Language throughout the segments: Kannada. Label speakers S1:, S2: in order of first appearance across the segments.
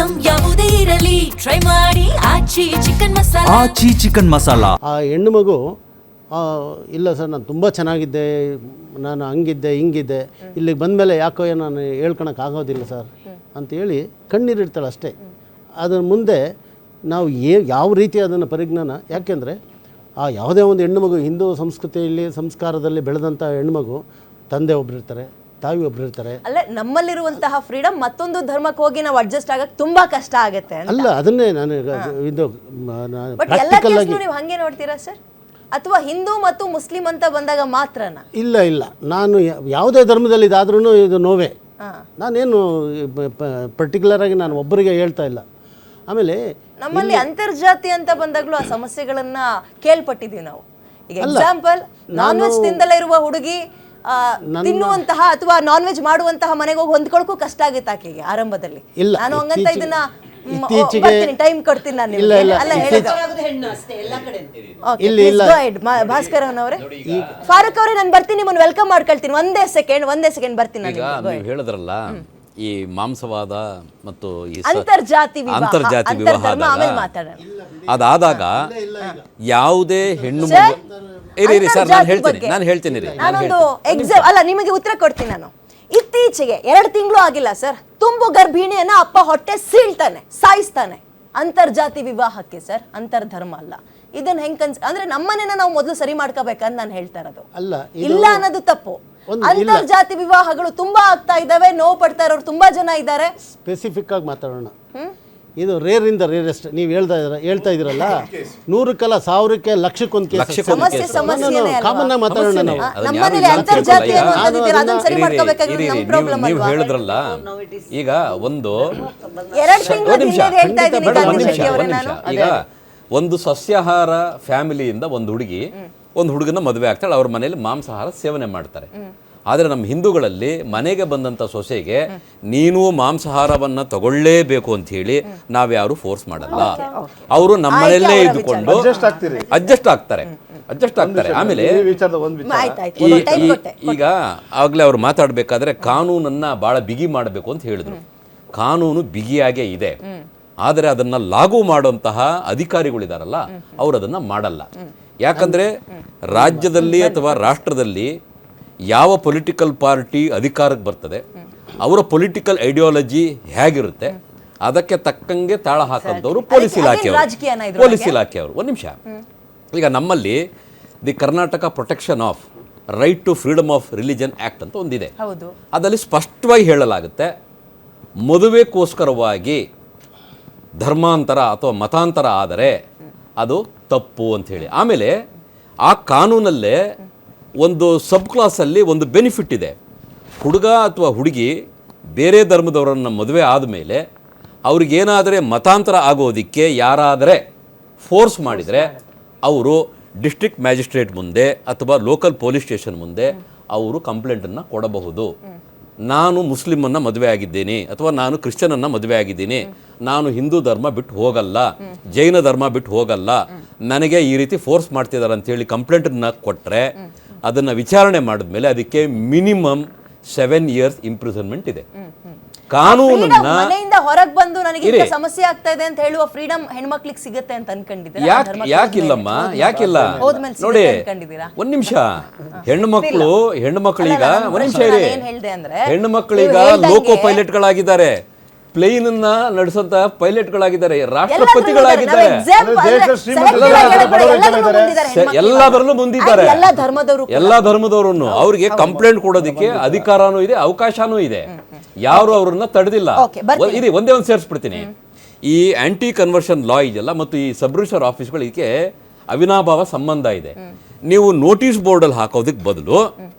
S1: ಐಟಂ ಯಾವುದೇ ಇರಲಿ ಟ್ರೈ ಮಾಡಿ ಆಚಿ ಚಿಕನ್ ಮಸಾಲಾ.
S2: ಆ ಹೆಣ್ಣು ಮಗು ಇಲ್ಲ ಸರ್ ನಾನು ತುಂಬ ಚೆನ್ನಾಗಿದ್ದೆ, ನಾನು ಹಂಗಿದ್ದೆ ಹಿಂಗಿದ್ದೆ, ಇಲ್ಲಿಗೆ ಬಂದಮೇಲೆ ಯಾಕೋ ನಾನು ಹೇಳ್ಕೊಳಕ್ಕೆ ಆಗೋದಿಲ್ಲ ಸರ್ ಅಂತೇಳಿ ಕಣ್ಣೀರಿಡ್ತಾಳೆ ಅಷ್ಟೇ. ಅದರ ಮುಂದೆ ನಾವು ಯಾವ ರೀತಿ ಅದನ್ನು ಪರಿಜ್ಞಾನ, ಯಾಕೆಂದರೆ ಆ ಯಾವುದೇ ಒಂದು ಹೆಣ್ಣುಮಗು ಹಿಂದೂ ಸಂಸ್ಕೃತಿಯಲ್ಲಿ ಸಂಸ್ಕಾರದಲ್ಲಿ ಬೆಳೆದಂಥ ಹೆಣ್ಮಗು ತಂದೆ ಒಬ್ಬರಿರ್ತಾರೆ, ತಾಯಿ ಒಬ್ಬರಿರ್ತಾರೆ.
S3: ಅಲ್ಲ, ನಮ್ಮಲ್ಲಿರುವಂತಹ ಫ್ರೀಡಮ್ ಮತ್ತೊಂದು ಧರ್ಮಕ್ಕೆ ಹೋಗಿ ನಾವು ಅಡ್ಜಸ್ಟ್ ಆಗಕ್ಕೆ ತುಂಬಾ ಕಷ್ಟ ಆಗುತ್ತೆ.
S2: ಅಲ್ಲ, ಅದನ್ನೇ ನಾನು ಇದು
S3: ಪ್ರಾಕ್ಟಿಕಲ್ ಆಗಿ ನೀವು ಹಂಗೆ ನೋಡ್ತೀರಾ ಸರ್, ಅಥವಾ ಹಿಂದೂ ಮತ್ತು ಮುಸ್ಲಿಂ ಅಂತ ಬಂದಾಗ ಮಾತ್ರನಾ?
S2: ಇಲ್ಲ, ನಾನು ಯಾವುದೇ ಧರ್ಮದಲ್ಲಿ ಇದಾದ್ರೂ ಇದು ನೋವೇ. ನಾನೇನು ಪರ್ಟಿಕ್ಯುಲರ್ ಆಗಿ ನಾನು ಒಬ್ಬರಿಗೆ ಹೇಳ್ತಾ ಇಲ್ಲ. ಆಮೇಲೆ
S3: ನಮ್ಮಲ್ಲಿ ಅಂತರ್ಜಾತಿ ಅಂತ ಬಂದಾಗಲೂ ಆ ಸಮಸ್ಯೆಗಳನ್ನ ಕೇಳ್ಪಟ್ಟಿದೀವಿ ನಾವು. ಈಗ ಎಕ್ಸಾಂಪಲ್, ನಾನ್ ವೆಜ್ ತಿಂದಲೇ ಇರುವ ಹುಡುಗಿ ತಿನ್ನುವಂತಹ ಅಥವಾ ನಾನ್ ವೆಜ್ ಮಾಡುವಂತಹ ಮನೆಗೆ ಹೋಗಿ ಹೊಂದ್ಕೊಳಕ್ಕೂ ಕಷ್ಟ ಆಗಿತ್ತು ಆಕೆಗೆ ಆರಂಭದಲ್ಲಿ. ನಾನು ಹಂಗಂತ ಇದನ್ನ ಟೈಮ್ ಕೊಡ್ತೀನಿ ನಾನು. ಭಾಸ್ಕರ್ ಅವರೇ, ಫಾರೂಕ್ ಅವರೇ, ನಾನು ಬರ್ತೀನಿ, ನಿಮ್ಮನ್ನು ವೆಲ್ಕಮ್ ಮಾಡ್ಕೊಳ್ತೀನಿ. ಒಂದೇ ಸೆಕೆಂಡ್ ಬರ್ತೀನಿ.
S4: ನೀವು ಹೇಳಿದ್ರಲ್ಲ ಈ ಮಾಂಸವಾದ ಮತ್ತು ಈ
S3: ಅಂತರ್ಜಾತಿ
S4: ವಿವಾಹ ಅದಾದಾಗ ಯಾವುದೇ ಹೆಣ್ಣು ಇರಿ ಸರ್, ನಾನು ಹೇಳ್ತೀನಿ ರೀ.
S3: ನಾನೊಂದು ಅಲ್ಲ, ನಿಮಗೆ ಉತ್ತರ ಕೊಡ್ತೀನಿ ನಾನು. ಇತ್ತೀಚೆಗೆ 2 ತಿಂಗಳು ಆಗಿಲ್ಲ ಸರ್, ತುಂಬು ಗರ್ಭಿಣಿಯನ್ನ ಅಪ್ಪ ಹೊಟ್ಟೆ ಸೀಳ್ತಾನೆ, ಸಾಯಿಸ್ತಾನೆ. ಅಂತರ್ಜಾತಿ ವಿವಾಹಕ್ಕೆ ಸರ್, ಅಂತರ್ಧರ್ಮ ಅಲ್ಲ. ಇದನ್ನ ಹೆಂಗ್ ಅಂದ್ರೆ ನಮ್ಮನೆನ ನಾವು ಮೊದಲು ಸರಿ ಮಾಡ್ಕೋಬೇಕಂತ ನಾನು ಹೇಳ್ತಾ ಇರೋದು. ಇಲ್ಲ ಅನ್ನೋದು ತಪ್ಪು. ಅಂತರ್ಜಾತಿ ವಿವಾಹಗಳು ತುಂಬಾ ಆಗ್ತಾ ಇದಾವೆ, ನೋವು ಪಡ್ತಾ ಇರೋರು ತುಂಬಾ ಜನ ಇದ್ದಾರೆ.
S2: ಸ್ಪೆಸಿಫಿಕ್ ಆಗಿ ಮಾತಾಡೋಣ. ಇದು ರೇರ್ ಇಂದ ರೇರೆಸ್ಟ್. ನೀವು ಹೇಳ್ತಾ ಇದ್ದೀರಲ್ಲ, 100ಕ್ಕಲ್ಲ 1000ಕ್ಕೆ ಲಕ್ಷಕ್ಕೊಂದು ಕೇಸ್. ಕಾಮನ್ ಆಗಿ ಮಾತಾಡೋಣ ನಾವು.
S4: ನೀವು ಹೇಳಿದ್ರಲ್ಲ, ಈಗ ಒಂದು ಈಗ ಒಂದು ಸಸ್ಯಾಹಾರ ಫ್ಯಾಮಿಲಿಯಿಂದ ಒಂದು ಹುಡುಗನ ಮದುವೆ ಆಗ್ತಾಳೆ, ಅವ್ರ ಮನೆಯಲ್ಲಿ ಮಾಂಸಾಹಾರ ಸೇವನೆ ಮಾಡ್ತಾರೆ. ಆದರೆ ನಮ್ಮ ಹಿಂದೂಗಳಲ್ಲಿ ಮನೆಗೆ ಬಂದಂಥ ಸೊಸೆಗೆ ನೀನು ಮಾಂಸಾಹಾರವನ್ನು ತಗೊಳ್ಳೇಬೇಕು ಅಂತ ಹೇಳಿ ನಾವ್ಯಾರು ಫೋರ್ಸ್ ಮಾಡಲ್ಲ. ಅವರು ನಮ್ಮ ಮನೆಯಲ್ಲೇ ಇದ್ದುಕೊಂಡು ಅಡ್ಜಸ್ಟ್ ಆಗ್ತಾರೆ. ಆಮೇಲೆ ಈಗ ಆಗ್ಲೇ ಅವ್ರು ಮಾತಾಡ್ಬೇಕಾದ್ರೆ ಕಾನೂನನ್ನ ಬಹಳ ಬಿಗಿ ಮಾಡಬೇಕು ಅಂತ ಹೇಳಿದ್ರು. ಕಾನೂನು ಬಿಗಿಯಾಗೇ ಇದೆ, ಆದರೆ ಅದನ್ನ ಲಾಗು ಮಾಡುವಂತಹ ಅಧಿಕಾರಿಗಳಿದಾರಲ್ಲ, ಅವ್ರು ಅದನ್ನ ಮಾಡಲ್ಲ. ಯಾಕಂದ್ರೆ ರಾಜ್ಯದಲ್ಲಿ ಅಥವಾ ರಾಷ್ಟ್ರದಲ್ಲಿ ಯಾವ ಪೊಲಿಟಿಕಲ್ ಪಾರ್ಟಿ ಅಧಿಕಾರಕ್ಕೆ ಬರ್ತದೆ, ಅವರ ಪೊಲಿಟಿಕಲ್ ಐಡಿಯಾಲಜಿ ಹೇಗಿರುತ್ತೆ ಅದಕ್ಕೆ ತಕ್ಕಂಗೆ ತಾಳ ಹಾಕಂತವ್ರು ಪೊಲೀಸ್ ಇಲಾಖೆಯವರು. ಒಂದು ನಿಮಿಷ, ಈಗ ನಮ್ಮಲ್ಲಿ the Karnataka protection of right to freedom of religion act ಅಂತ ಒಂದಿದೆ. ಅದರಲ್ಲಿ ಸ್ಪಷ್ಟವಾಗಿ ಹೇಳಲಾಗುತ್ತೆ, ಮದುವೆಗೋಸ್ಕರವಾಗಿ ಧರ್ಮಾಂತರ ಅಥವಾ ಮತಾಂತರ ಆದರೆ ಅದು ತಪ್ಪು ಅಂತ ಹೇಳಿ. ಆಮೇಲೆ ಆ ಕಾನೂನಲ್ಲೇ ಒಂದು ಸಬ್ ಕ್ಲಾಸಲ್ಲಿ ಒಂದು ಬೆನಿಫಿಟ್ ಇದೆ. ಹುಡುಗ ಅಥವಾ ಹುಡುಗಿ ಬೇರೆ ಧರ್ಮದವರನ್ನು ಮದುವೆ ಆದಮೇಲೆ ಅವ್ರಿಗೇನಾದರೆ ಮತಾಂತರ ಆಗೋದಕ್ಕೆ ಯಾರಾದರೆ ಫೋರ್ಸ್ ಮಾಡಿದರೆ ಅವರು ಡಿಸ್ಟ್ರಿಕ್ಟ್ ಮ್ಯಾಜಿಸ್ಟ್ರೇಟ್ ಮುಂದೆ ಅಥವಾ ಲೋಕಲ್ ಪೊಲೀಸ್ ಸ್ಟೇಷನ್ ಮುಂದೆ ಅವರು ಕಂಪ್ಲೇಂಟನ್ನು ಕೊಡಬಹುದು. ನಾನು ಮುಸ್ಲಿಮನ್ನು ಮದುವೆ ಆಗಿದ್ದೀನಿ ಅಥವಾ ನಾನು ಕ್ರಿಶ್ಚಿಯನನ್ನು ಮದುವೆ ಆಗಿದ್ದೀನಿ, ನಾನು ಹಿಂದೂ ಧರ್ಮ ಬಿಟ್ಟು ಹೋಗಲ್ಲ, ಜೈನ ಧರ್ಮ ಬಿಟ್ಟು ಹೋಗಲ್ಲ, ನನಗೆ ಈ ರೀತಿ ಫೋರ್ಸ್ ಮಾಡ್ತಿದ್ದಾರೆ ಅಂತೇಳಿ ಕಂಪ್ಲೇಂಟನ್ನು ಕೊಟ್ಟರೆ ಅದನ್ನು ವಿಚಾರಣೆ ಮಾಡಿದ್ಮೇಲೆ ಅದಕ್ಕೆ ಮಿನಿಮಮ್ 7 years ಇಂಪ್ರಿಸನ್ಮೆಂಟ್ ಇದೆ. ಕಾನೂನನ್ನ
S3: ಮನೆಯಿಂದ ಹೊರಗೆ ಬಂದು ನನಗೆ ಸಮಸ್ಯೆ ಆಗ್ತಾ ಇದೆ ಅಂತ ಹೇಳುವ ಫ್ರೀಡಮ್ ಹೆಣ್ಮಕ್ಳಿಗೆ ಸಿಗುತ್ತೆ ಅಂತ ಅನ್ಕೊಂಡಿದ್ದೀರಾ?
S4: ಯಾಕಿಲ್ಲಮ್ಮ, ಯಾಕಿಲ್ಲ ನೋಡಿ. ಒಂದ್ ನಿಮಿಷ, ಹೆಣ್ಣುಮಕ್ಕಳೀಗ ಒಂದ್ ನಿಮಿಷ ಇರಿ, ಹೆಣ್ಣುಮಕ್ಕಳೀಗ ಲೋಕೋ ಪೈಲಟ್ಗಳಾಗಿದ್ದಾರೆ, ಪ್ಲೇನ್ ಅನ್ನ ನಡೆಸಂತ ಪೈಲಟ್ಗಳಾಗಿದ್ದಾರೆ, ರಾಷ್ಟ್ರಪತಿಗಳಾಗಿದ್ದಾರೆ, ಎಲ್ಲದರಲ್ಲೂ ಮುಂದಿದ್ದಾರೆ. ಎಲ್ಲಾ ಧರ್ಮದವರನ್ನು ಅವ್ರಿಗೆ ಕಂಪ್ಲೇಂಟ್ ಕೊಡೋದಕ್ಕೆ ಅಧಿಕಾರನೂ ಇದೆ, ಅವಕಾಶನೂ ಇದೆ. ಯಾರು ಅವ್ರನ್ನ ತಡೆದಿಲ್ಲ. ಇದು ಒಂದೇ ಒಂದು ಸೇರಿಸ್ಬಿಡ್ತೀನಿ, ಈ ಆಂಟಿ ಕನ್ವರ್ಷನ್ ಲಾ ಇದೆಯಲ್ಲ ಮತ್ತು ಈ ಸಬ್ ರಿಜಿಸ್ಟರ್ ಆಫೀಸ್ಗಳಿಗೆ ಅವಿನಾಭಾವ ಸಂಬಂಧ ಇದೆ. ನೀವು ನೋಟಿಸ್ ಬೋರ್ಡಲ್ಲಿ ಹಾಕೋದಕ್ಕೆ ಬದಲು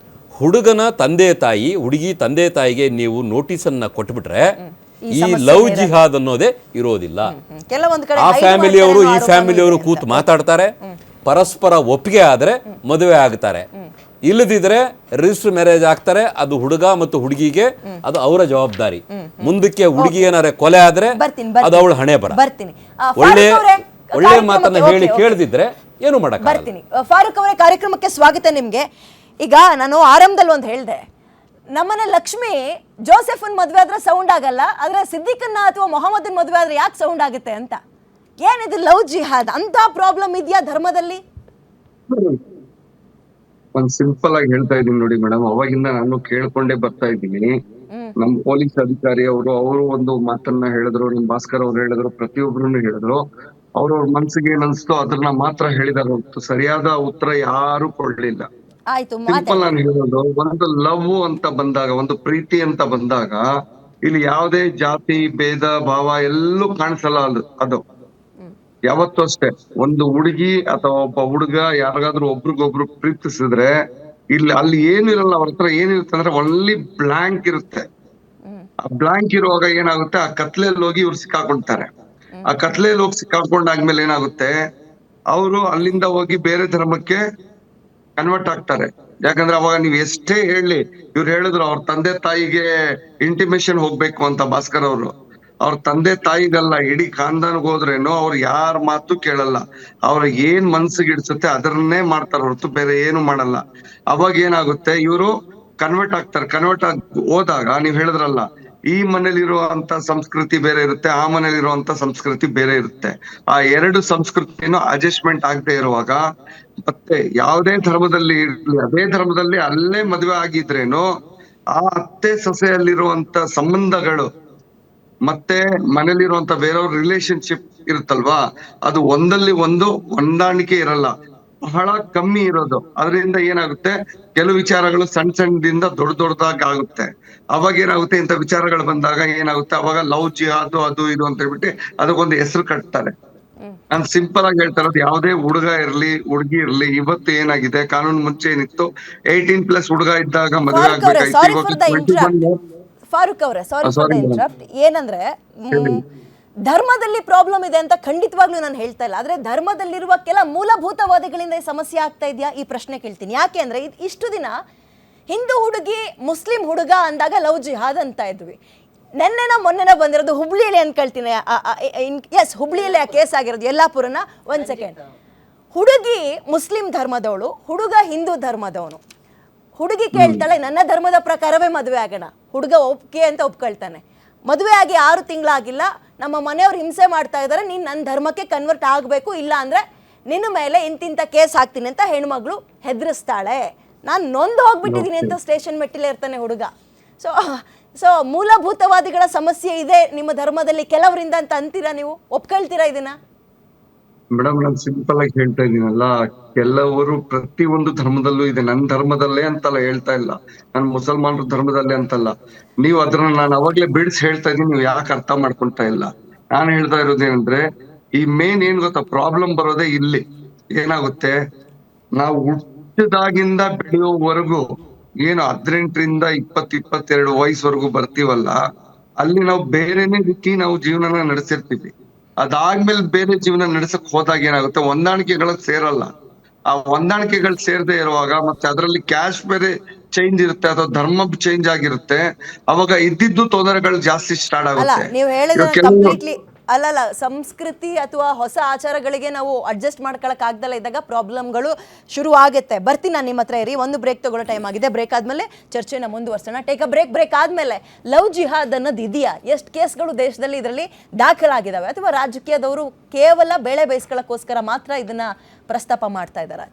S4: ಹುಡುಗನ ತಂದೆ ತಾಯಿ, ಹುಡುಗಿ ತಂದೆ ತಾಯಿಗೆ ನೀವು ನೋಟಿಸನ್ನು ಕೊಟ್ಬಿಟ್ರೆ ಈ ಲವ್ ಜಿಹಾದ್ ಅನ್ನೋದೇ ಇರೋದಿಲ್ಲ. ಆ ಫ್ಯಾಮಿಲಿಯವರು ಈ ಫ್ಯಾಮಿಲಿಯವರು ಕೂತು ಮಾತಾಡ್ತಾರೆ, ಪರಸ್ಪರ ಒಪ್ಪಿಗೆ ಆದ್ರೆ ಮದುವೆ ಆಗ್ತಾರೆ, ಇಲ್ಲದಿದ್ರೆ ರಿಜಿಸ್ಟರ್ ಮ್ಯಾರೇಜ್ ಆಗ್ತಾರೆ. ಅದು ಹುಡುಗ ಮತ್ತು ಹುಡುಗಿಗೆ ಅದು ಅವರ ಜವಾಬ್ದಾರಿ. ಮುಂದಕ್ಕೆ ಹುಡುಗಿ ಏನಾರೆ ಕೊಲೆ ಆದ್ರೆ ಅದು ಅವಳ ಹಣೆ ಬರ. ಒಳ್ಳೆ ಮಾತನ್ನ ಹೇಳಿ ಕೇಳದಿದ್ರೆ ಏನು ಮಾಡಕ್ಕೆ.
S3: ಫಾರೂಕ್ ಅವರೇ, ಕಾರ್ಯಕ್ರಮಕ್ಕೆ ಸ್ವಾಗತ ನಿಮ್ಗೆ. ಈಗ ನಾನು ಆರಂಭದಲ್ಲಿ ಒಂದು ಹೇಳಿದೆ, ನಮ್ಮನೆ ಲಕ್ಷ್ಮಿ ಜೋಸೆಫನ್ ಮದುವೆ ಆದ್ರೆ ಸೌಂಡ್ ಆಗಲ್ಲ, ಆದ್ರೆ ಸಿದ್ದಿಕನ್ನ ಅಥವಾ ಮೊಹಮ್ಮದನ್ ಮದುವೆ ಆದ್ರೆ ಯಾಕೆ ಸೌಂಡ್ ಆಗುತ್ತೆ ಅಂತ. ಏನಿದು ಲವ್ ಜಿಹಾದ್ ಅಂತ ಪ್ರಾಬ್ಲಮ್ ಇದೆಯಾ ಧರ್ಮದಲ್ಲಿ?
S5: ಒಂದ್ ಸಿಂಪಲ್ ಆಗಿ ಹೇಳ್ತಾ ಇದೀನಿ ನೋಡಿ ಮೇಡಮ್, ಅವಾಗಿಂದ ನಾನು ಕೇಳ್ಕೊಂಡೇ ಬರ್ತಾ ಇದ್ದೀನಿ. ನಮ್ ಪೊಲೀಸ್ ಅಧಿಕಾರಿ ಅವರು ಒಂದು ಮಾತನ್ನ ಹೇಳಿದ್ರು, ನಿಮ್ ಭಾಸ್ಕರ್ ಅವ್ರು ಹೇಳಿದ್ರು, ಪ್ರತಿಯೊಬ್ರು ಹೇಳಿದ್ರು. ಅವ್ರವ್ರ ಮನ್ಸಿಗೆ ಏನ್ ಅನ್ಸ್ತೋ ಅದನ್ನ ಮಾತ್ರ ಹೇಳಿದಾರೆ ಹೊರತು ಸರಿಯಾದ ಉತ್ತರ ಯಾರು ಕೊಡ್ಲಿಲ್ಲ.
S3: ಆಯ್ತು,
S5: ಸಿಂಪಲ್ ನಾನು ಹೇಳೋದು, ಒಂದು ಲವ್ ಅಂತ ಬಂದಾಗ, ಒಂದು ಪ್ರೀತಿ ಅಂತ ಬಂದಾಗ ಇಲ್ಲಿ ಯಾವುದೇ ಜಾತಿ ಭೇದ ಭಾವ ಎಲ್ಲೂ ಕಾಣಿಸಲ್ಲ. ಅದು ಯಾವತ್ತೂ ಅಷ್ಟೇ, ಒಂದು ಹುಡುಗಿ ಅಥವಾ ಒಬ್ಬ ಹುಡುಗ ಯಾರಿಗಾದ್ರೂ ಒಬ್ರಿಗೊಬ್ರು ಪ್ರೀತಿಸಿದ್ರೆ ಅಲ್ಲಿ ಏನಿರಲ್ಲ, ಅವ್ರ ಹತ್ರ ಏನಿರುತ್ತೆ ಅಂದ್ರೆ ಒನ್ಲಿ ಬ್ಲಾಂಕ್ ಇರುತ್ತೆ. ಆ ಬ್ಲಾಂಕ್ ಇರುವಾಗ ಏನಾಗುತ್ತೆ, ಆ ಕತ್ಲೆಯಲ್ಲಿ ಹೋಗಿ ಇವ್ರು ಸಿಕ್ಕಾಕೊಳ್ತಾರೆ. ಆ ಕತ್ಲೆಯಲ್ಲಿ ಹೋಗಿ ಸಿಕ್ಕಾಕೊಂಡಾದ್ಮೇಲೆ ಏನಾಗುತ್ತೆ, ಅವರು ಅಲ್ಲಿಂದ ಹೋಗಿ ಬೇರೆ ಧರ್ಮಕ್ಕೆ ಕನ್ವರ್ಟ್ ಆಗ್ತಾರೆ. ಯಾಕಂದ್ರೆ ಅವಾಗ ನೀವ್ ಎಷ್ಟೇ ಹೇಳಿ, ಇವ್ರು ಹೇಳಿದ್ರು ಅವ್ರ ತಂದೆ ತಾಯಿಗೆ ಇಂಟಿಮೇಶನ್ ಹೋಗ್ಬೇಕು ಅಂತ ಭಾಸ್ಕರ್ ಅವರು. ಅವ್ರ ತಂದೆ ತಾಯಿಗಲ್ಲ, ಇಡೀ ಖಾನ್ದಾನ್ಗೆ ಹೋದ್ರೇನು ಅವ್ರು ಯಾರ ಮಾತು ಕೇಳಲ್ಲ. ಅವ್ರಿಗೆ ಏನ್ ಮನ್ಸಿಗೆ ಇಡ್ಸುತ್ತೆ ಅದನ್ನೇ ಮಾಡ್ತಾರ ಹೊರತು ಬೇರೆ ಏನು ಮಾಡಲ್ಲ. ಅವಾಗ ಏನಾಗುತ್ತೆ, ಇವರು ಕನ್ವರ್ಟ್ ಆಗ್ತಾರೆ. ಕನ್ವರ್ಟ್ ಹೋದಾಗ ನೀವ್ ಹೇಳಿದ್ರಲ್ಲ, ಈ ಮನೇಲಿ ಇರುವಂತ ಸಂಸ್ಕೃತಿ ಬೇರೆ ಇರುತ್ತೆ, ಆ ಮನೇಲಿ ಇರುವಂತ ಸಂಸ್ಕೃತಿ ಬೇರೆ ಇರುತ್ತೆ. ಆ ಎರಡು ಸಂಸ್ಕೃತಿನೂ ಅಡ್ಜಸ್ಟ್ಮೆಂಟ್ ಆಗದೆ ಇರುವಾಗ, ಮತ್ತೆ ಯಾವುದೇ ಧರ್ಮದಲ್ಲಿ ಇರ್ಲಿ, ಅದೇ ಧರ್ಮದಲ್ಲಿ ಅಲ್ಲೇ ಮದುವೆ ಆಗಿದ್ರೇನು ಆ ಅತ್ತೆ ಸೊಸೆಯಲ್ಲಿರುವಂತ ಸಂಬಂಧಗಳು ಮತ್ತೆ ಮನೇಲಿರುವಂತ ಬೇರೆಯವ್ರ ರಿಲೇಶನ್ಶಿಪ್ ಇರುತ್ತಲ್ವಾ, ಅದು ಒಂದಲ್ಲಿ ಒಂದು ಹೊಂದಾಣಿಕೆ ಇರಲ್ಲ, ಬಹಳ ಕಮ್ಮಿ ಇರೋದು. ಅದರಿಂದ ಏನಾಗುತ್ತೆ, ಕೆಲವು ವಿಚಾರಗಳು ಸಣ್ಣ ಸಣ್ಣದಿಂದ ದೊಡ್ಡದಾಗಿ ಆಗುತ್ತೆ. ಅವಾಗ ಏನಾಗುತ್ತೆ, ಇಂಥ ವಿಚಾರಗಳು ಬಂದಾಗ ಏನಾಗುತ್ತೆ, ಅವಾಗ ಲವ್ ಜಿಹಾದ್ ಅದು ಇದು ಅಂತ ಹೇಳ್ಬಿಟ್ಟು ಅದಕ್ಕೊಂದು ಹೆಸರು ಕಟ್ತಾರೆ. ನಾನ್ ಸಿಂಪಲ್ ಆಗಿ ಹೇಳ್ತಾ ಇರೋದು, ಯಾವುದೇ ಹುಡುಗ ಇರ್ಲಿ ಹುಡುಗಿ ಇರ್ಲಿ, ಇವತ್ತು ಏನಾಗಿದೆ, ಕಾನೂನು ಮುಂಚೆ ಏನಿತ್ತು 18+ ಹುಡುಗ ಇದ್ದಾಗ ಮದುವೆ ಆಗ್ಬೇಕಾಯ್ತು.
S3: ಫಾರೂಕ್ ಅವರೇ, ಸಾರಿ ಫಾರ್ ದ ಇಂಟರಪ್ಟ್. ಏನಂದ್ರೆ ಧರ್ಮದಲ್ಲಿ ಪ್ರಾಬ್ಲಮ್ ಇದೆ ಅಂತ ಖಂಡಿತವಾಗ್ಲೂ ನಾನು ಹೇಳ್ತಾ ಇಲ್ಲ, ಆದ್ರೆ ಧರ್ಮದಲ್ಲಿರುವ ಕೆಲ ಮೂಲಭೂತವಾದಿಗಳಿಂದ ಈ ಸಮಸ್ಯೆ ಆಗ್ತಾ ಇದೆಯಾ, ಈ ಪ್ರಶ್ನೆ ಕೇಳ್ತೀನಿ. ಯಾಕೆ ಅಂದ್ರೆ ಇಷ್ಟು ದಿನ ಹಿಂದೂ ಹುಡುಗಿ ಮುಸ್ಲಿಂ ಹುಡುಗ ಅಂದಾಗ ಲವ್ ಜಿಹಾದ್ ಅಂತ ಇದ್ವಿ. ಮೊನ್ನೆನ ಬಂದಿರೋದು ಹುಬ್ಳಿಯಲ್ಲಿ ಅನ್ಕೊಳ್ತೀನಿ, ಎಸ್ ಹುಬ್ಳಿಯಲ್ಲಿ ಆ ಕೇಸ್ ಆಗಿರೋದು, ಯಲ್ಲಾಪುರನ. ಒಂದ್ ಸೆಕೆಂಡ್, ಹುಡುಗಿ ಮುಸ್ಲಿಂ ಧರ್ಮದವಳು, ಹುಡುಗ ಹಿಂದೂ ಧರ್ಮದವನು. ಹುಡುಗಿ ಕೇಳ್ತಾಳೆ ನನ್ನ ಧರ್ಮದ ಪ್ರಕಾರವೇ ಮದುವೆ ಆಗೋಣ, ಹುಡುಗ ಒಪ್ಕೆ ಅಂತ ಒಪ್ಕೊಳ್ತಾನೆ. ಮದುವೆ ಆಗಿ 6 ತಿಂಗಳಾಗಿಲ್ಲ, ನಮ್ಮ ಮನೆಯವ್ರು ಹಿಂಸೆ ಮಾಡ್ತಾ ಇದ್ದಾರೆ, ನೀನು ನನ್ನ ಧರ್ಮಕ್ಕೆ ಕನ್ವರ್ಟ್ ಆಗಬೇಕು, ಇಲ್ಲ ಅಂದರೆ ನಿನ್ನ ಮೇಲೆ ಇಂತಿಂಥ ಕೇಸ್ ಹಾಕ್ತೀನಿ ಅಂತ ಹೆಣ್ಮಗಳು ಹೆದರಿಸ್ತಾಳೆ. ನಾನು ನೊಂದು ಹೋಗ್ಬಿಟ್ಟಿದ್ದೀನಿ ಅಂತ ಸ್ಟೇಷನ್ ಮೆಟ್ಟಿಲೇ ಇರ್ತಾನೆ ಹುಡುಗ. ಸೊ ಮೂಲಭೂತವಾದಿಗಳ ಸಮಸ್ಯೆ ಇದೆ ನಿಮ್ಮ ಧರ್ಮದಲ್ಲಿ ಕೆಲವರಿಂದ ಅಂತ ಅಂತೀರಾ, ನೀವು ಒಪ್ಕೊಳ್ತೀರಾ ಇದನ್ನ?
S5: ಮೇಡಮ್, ನಾನು ಸಿಂಪಲ್ ಆಗಿ ಹೇಳ್ತಾ ಇದ್ದೀನಲ್ಲ, ಕೆಲವರು ಪ್ರತಿ ಒಂದು ಧರ್ಮದಲ್ಲೂ ಇದೆ. ನನ್ನ ಧರ್ಮದಲ್ಲೇ ಅಂತಲ್ಲ ಹೇಳ್ತಾ ಇಲ್ಲ, ನಾನು ಮುಸಲ್ಮಾನರ ಧರ್ಮದಲ್ಲೇ ಅಂತಲ್ಲ. ನೀವು ಅದನ್ನ ನಾನು ಅವಾಗ್ಲೇ ಬಿಡಿಸಿ ಹೇಳ್ತಾ ಇದ್ದೀನಿ, ನೀವು ಯಾಕೆ ಅರ್ಥ ಮಾಡ್ಕೊಂತಾ ಇಲ್ಲ. ನಾನು ಹೇಳ್ತಾ ಇರೋದೇನಂದ್ರೆ, ಈ ಮೇನ್ ಏನ್ ಗೊತ್ತಾ, ಪ್ರಾಬ್ಲಮ್ ಬರೋದೇ ಇಲ್ಲಿ. ಏನಾಗುತ್ತೆ, ನಾವು ಹುಟ್ಟಿದಾಗಿಂದ ಬೆಳೆಯೋವರೆಗೂ ಏನು 18ರಿಂದ 20-22 ವಯಸ್ಸವರೆಗೂ ಬರ್ತೀವಲ್ಲ, ಅಲ್ಲಿ ನಾವು ಬೇರೆನೆ ರೀತಿ ನಾವು ಜೀವನನ ನಡೆಸಿರ್ತೀವಿ. ಅದಾದ್ಮೇಲೆ ಬೇರೆ ಜೀವನ ನಡೆಸಕ್ ಹೋದಾಗ ಏನಾಗುತ್ತೆ, ಹೊಂದಾಣಿಕೆಗಳು ಸೇರಲ್ಲ. ಆ ಹೊಂದಾಣಿಕೆಗಳು ಸೇರದೆ ಇರುವಾಗ ಮತ್ತೆ ಅದರಲ್ಲಿ ಕ್ಯಾಶ್ ಬೇರೆ ಚೇಂಜ್ ಇರುತ್ತೆ ಅಥವಾ ಧರ್ಮ ಚೇಂಜ್ ಆಗಿರುತ್ತೆ, ಅವಾಗ ಇದ್ದಿದ್ದು ತೊಂದರೆಗಳು ಜಾಸ್ತಿ ಸ್ಟಾರ್ಟ್ ಆಗುತ್ತೆ.
S3: ಅಲ್ಲಲ್ಲ, ಸಂಸ್ಕೃತಿ ಅಥವಾ ಹೊಸ ಆಚಾರಗಳಿಗೆ ನಾವು ಅಡ್ಜಸ್ಟ್ ಮಾಡ್ಕೊಳಕ್ ಆಗ್ದಲ್ಲ ಇದ್ದಾಗ ಪ್ರಾಬ್ಲಮ್ಗಳು ಶುರು ಆಗುತ್ತೆ. ಬರ್ತೀನಿ ನಾನು ನಿಮ್ಮ ಹತ್ರ ಇರಿ, ಒಂದು ಬ್ರೇಕ್ ತಗೊಳ್ಳೋ ಟೈಮ್ ಆಗಿದೆ. ಬ್ರೇಕ್ ಆದ್ಮೇಲೆ ಚರ್ಚೆನ ಮುಂದುವರ್ಸೋಣ. Take a break. ಬ್ರೇಕ್ ಆದ್ಮೇಲೆ ಲವ್ ಜಿಹಾದ್ ಅನ್ನೋದು ಇದೆಯಾ, ಎಷ್ಟು ಕೇಸ್ಗಳು ದೇಶದಲ್ಲಿ ಇದರಲ್ಲಿ ದಾಖಲಾಗಿದ್ದಾವೆ, ಅಥವಾ ರಾಜಕೀಯದವರು ಕೇವಲ ಬೇಳೆ ಬೇಯಿಸ್ಕೊಳ್ಳೋಕ್ಕೋಸ್ಕರ ಮಾತ್ರ ಇದನ್ನ ಪ್ರಸ್ತಾಪ ಮಾಡ್ತಾ ಇದ್ದಾರೆ?